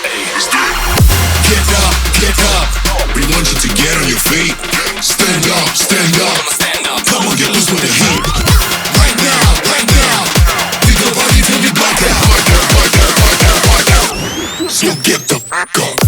Get up, get up. We want you to get on your feet. Stand up, stand up. Come on, get loose with the heat. Right now, right now. We go party till we black out. So get the fuck up.